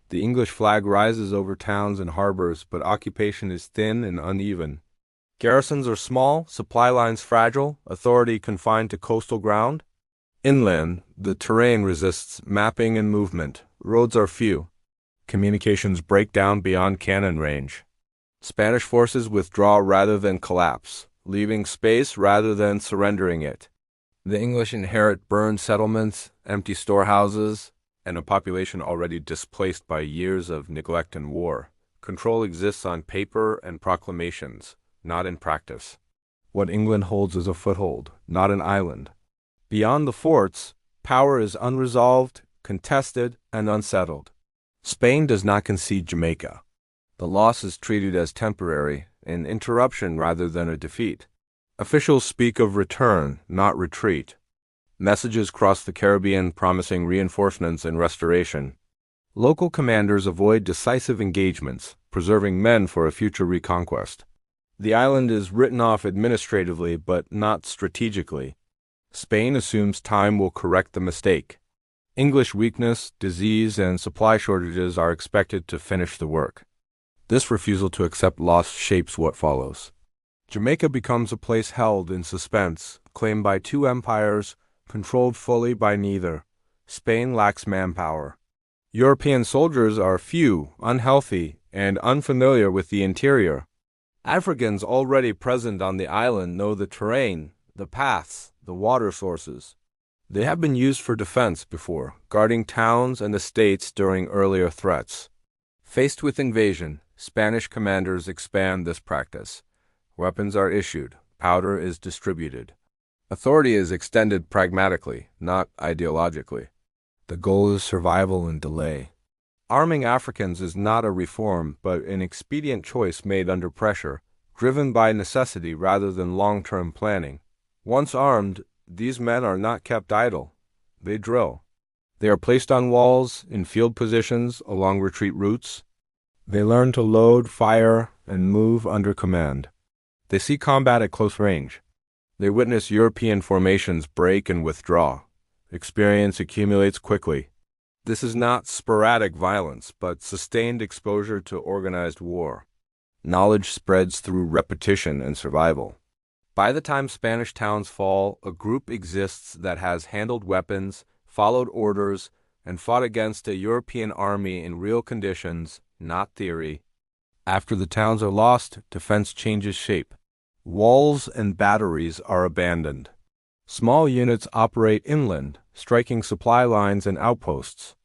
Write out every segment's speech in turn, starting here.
The English flag rises over towns and harbors, but occupation is thin and uneven. Garrisons are small, supply lines fragile, authority confined to coastal ground. Inland, the terrain resists mapping and movement. Roads are few. Communications break down beyond cannon range. Spanish forces withdraw rather than collapse, leaving space rather than surrendering it. The English inherit burned settlements, empty storehouses, and a population already displaced by years of neglect and war. Control exists on paper and proclamations, not in practice. What England holds is a foothold, not an island. Beyond the forts, power is unresolved, contested, and unsettled. Spain does not concede Jamaica. The loss is treated as temporary, an interruption rather than a defeat. Officials speak of return, not retreat. Messages cross the Caribbean promising reinforcements and restoration. Local commanders avoid decisive engagements, preserving men for a future reconquest. The island is written off administratively but not strategically. Spain assumes time will correct the mistake. English weakness, disease, and supply shortages are expected to finish the work. This refusal to accept loss shapes what follows. Jamaica becomes a place held in suspense, claimed by two empires, controlled fully by neither. Spain lacks manpower. European soldiers are few, unhealthy, and unfamiliar with the interior. Africans already present on the island know the terrain, the paths, the water sources. They have been used for defense before, guarding towns and estates during earlier threats. Faced with invasion, Spanish commanders expand this practice. Weapons are issued, powder is distributed. Authority is extended pragmatically, not ideologically. The goal is survival and delay. Arming Africans is not a reform, but an expedient choice made under pressure, driven by necessity rather than long-term planning. Once armed, these men are not kept idle. They drill. They are placed on walls, in field positions, along retreat routes. They learn to load, fire, and move under command. They see combat at close range. They witness European formations break and withdraw. Experience accumulates quickly. This is not sporadic violence, but sustained exposure to organized war. Knowledge spreads through repetition and survival. By the time Spanish towns fall, a group exists that has handled weapons, followed orders, and fought against a European army in real conditions, not theory. After the towns are lost, defense changes shape. Walls and batteries are abandoned. Small units operate inland, striking supply lines and outposts.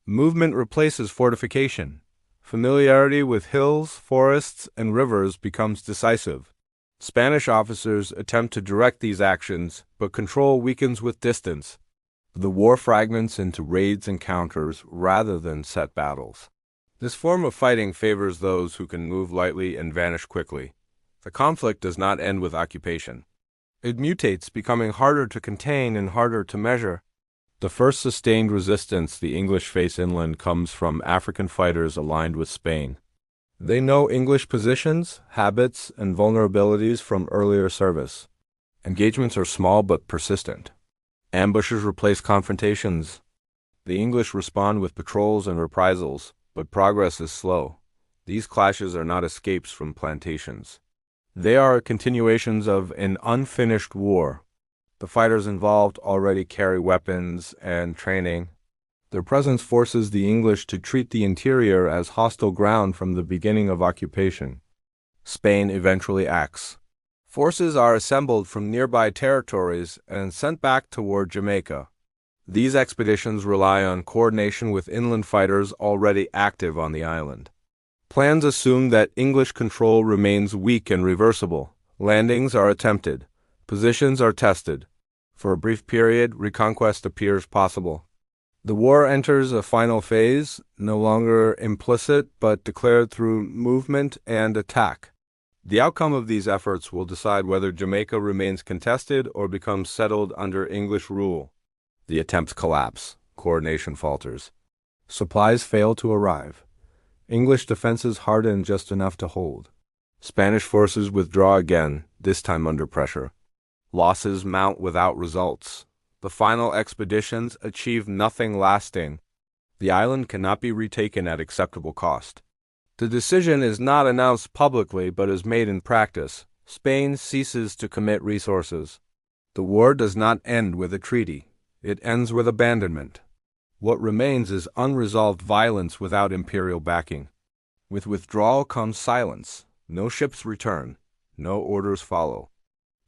Movement replaces fortification. Familiarity with hills, forests, and rivers becomes decisive. Spanish officers attempt to direct these actions, but control weakens with distance. The war fragments into raids and counters rather than set battles. This form of fighting favors those who can move lightly and vanish quickly. The conflict does not end with occupation. It mutates, becoming harder to contain and harder to measure. The first sustained resistance the English face inland comes from African fighters aligned with Spain. They know English positions, habits, and vulnerabilities from earlier service. Engagements are small but persistent. Ambushes replace confrontations. The English respond with patrols and reprisals, but progress is slow. These clashes are not escapes from plantations. They are continuations of an unfinished war. The fighters involved already carry weapons and training. Their presence forces the English to treat the interior as hostile ground from the beginning of occupation. Spain eventually acts. Forces are assembled from nearby territories and sent back toward Jamaica. These expeditions rely on coordination with inland fighters already active on the island. Plans assume that English control remains weak and reversible. Landings are attempted. Positions are tested. For a brief period, reconquest appears possible. The war enters a final phase, no longer implicit but declared through movement and attack. The outcome of these efforts will decide whether Jamaica remains contested or becomes settled under English rule. The attempts collapse. Coordination falters. Supplies fail to arrive. English defenses harden just enough to hold. Spanish forces withdraw again, this time under pressure. Losses mount without results. The final expeditions achieve nothing lasting. The island cannot be retaken at acceptable cost. The decision is not announced publicly but is made in practice. Spain ceases to commit resources. The war does not end with a treaty. It ends with abandonment. What remains is unresolved violence without imperial backing. With withdrawal comes silence. No ships return. No orders follow.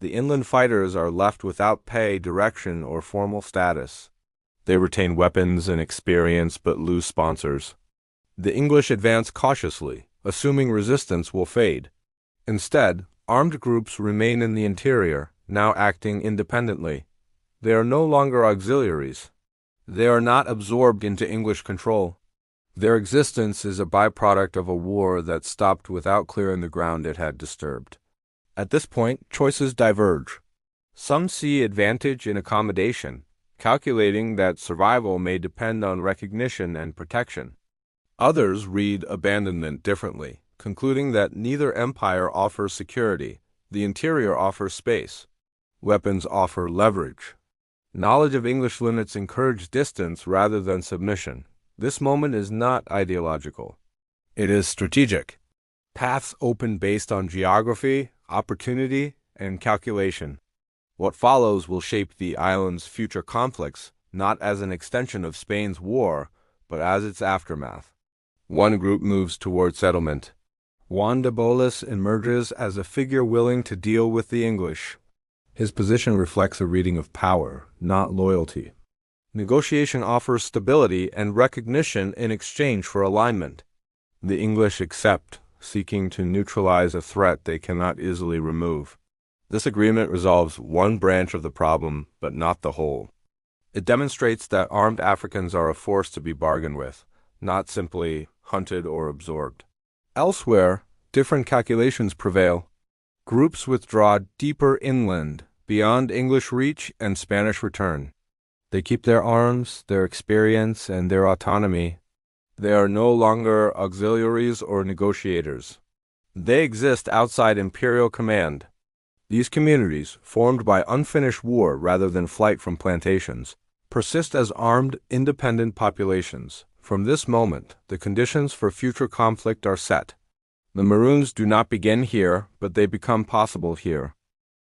The inland fighters are left without pay, direction, or formal status. They retain weapons and experience but lose sponsors. The English advance cautiously, assuming resistance will fade. Instead, armed groups remain in the interior, now acting independently. They are no longer auxiliaries. They are not absorbed into English control. Their existence is a byproduct of a war that stopped without clearing the ground it had disturbed. At this point, choices diverge. Some see advantage in accommodation, calculating that survival may depend on recognition and protection. Others read abandonment differently, concluding that neither empire offers security. The interior offers space. Weapons offer leverage. Knowledge of English limits encourage distance rather than submission. This moment is not ideological. It is strategic. Paths open based on geography, opportunity, and calculation. What follows will shape the island's future conflicts, not as an extension of Spain's war, but as its aftermath. One group moves toward settlement. Juan de Bolas emerges as a figure willing to deal with the English. His position reflects a reading of power, not loyalty. Negotiation offers stability and recognition in exchange for alignment. The English accept, seeking to neutralize a threat they cannot easily remove. This agreement resolves one branch of the problem, but not the whole. It demonstrates that armed Africans are a force to be bargained with, not simply hunted or absorbed. Elsewhere, different calculations prevail. Groups withdraw deeper inland, beyond English reach and Spanish return. They keep their arms, their experience, and their autonomy. They are no longer auxiliaries or negotiators. They exist outside imperial command. These communities, formed by unfinished war rather than flight from plantations, persist as armed, independent populations. From this moment, the conditions for future conflict are set. The maroons do not begin here, but they become possible here.